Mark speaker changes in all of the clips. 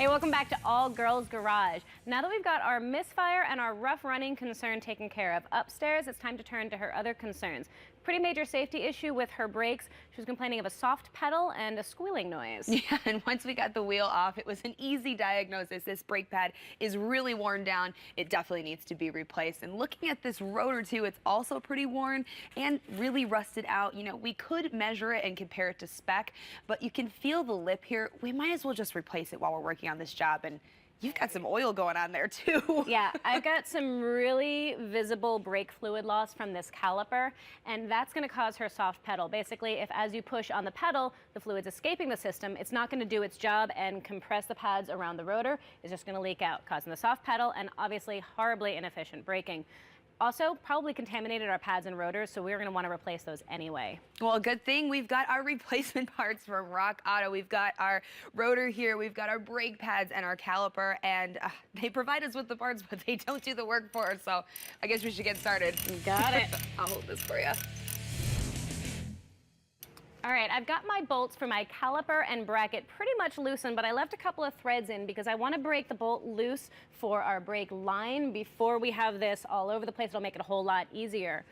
Speaker 1: Hey, welcome back to All Girls Garage. Now that we've got our misfire and our rough running concern taken care of upstairs, it's time to turn to her other concerns. Pretty major safety issue with her brakes. She was complaining of a soft pedal and a squealing noise.
Speaker 2: Yeah, and once we got the wheel off, it was an easy diagnosis. This brake pad is really worn down. It definitely needs to be replaced. And looking at this rotor too, it's also pretty worn and really rusted out. You know, we could measure it and compare it to spec, but you can feel the lip here. We might as well just replace it while we're working on this job. And you've got some oil going on there too.
Speaker 1: Yeah, I've got some really visible brake fluid loss from this caliper, and that's going to cause her soft pedal. Basically, if as you push on the pedal, the fluid's escaping the system, it's not going to do its job and compress the pads around the rotor. It's just going to leak out, causing the soft pedal and obviously horribly inefficient braking. Also, probably contaminated our pads and rotors, so we're going to want to replace those anyway.
Speaker 2: Well, good thing we've got our replacement parts from Rock Auto. We've got our rotor here, we've got our brake pads and our caliper, and they provide us with the parts, but they don't do the work for us, so I guess we should get started.
Speaker 1: Got it.
Speaker 2: I'll hold this for you.
Speaker 1: All right, I've got my bolts for my caliper and bracket pretty much loosened, but I left a couple of threads in because I want to break the bolt loose for our brake line before we have this all over the place. It'll make it a whole lot easier.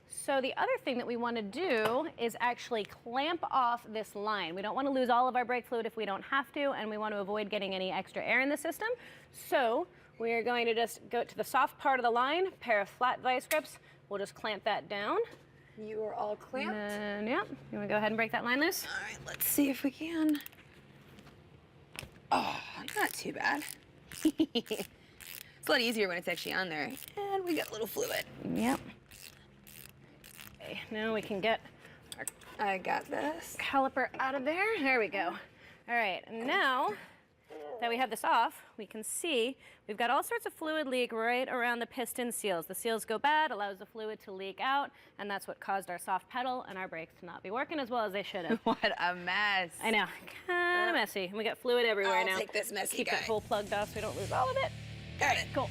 Speaker 1: So the other thing that we want to do is actually clamp off this line. We don't want to lose all of our brake fluid if we don't have to, and we want to avoid getting any extra air in the system. So we are going to just go to the soft part of the line, pair of flat vice grips. We'll just clamp that down.
Speaker 2: You are all clamped.
Speaker 1: And yeah, you want to go ahead and break that line loose?
Speaker 2: All right, let's see if we can. Oh, not too bad. It's a lot easier when it's actually on there. And we get a little fluid.
Speaker 1: Yep. Okay, now we can get our
Speaker 2: I got this.
Speaker 1: caliper out of there. There we go. All right, and now that we have this off, we can see we've got all sorts of fluid leak right around the piston seals. The seals go bad, allows the fluid to leak out, and that's what caused our soft pedal and our brakes to not be working as well as they should have.
Speaker 2: What a mess.
Speaker 1: I know, kind of messy. And we got fluid everywhere now.
Speaker 2: I'll take this messy
Speaker 1: Keep
Speaker 2: guy.
Speaker 1: that hole plugged off so we don't lose all of it.
Speaker 2: Got it.
Speaker 1: Cool.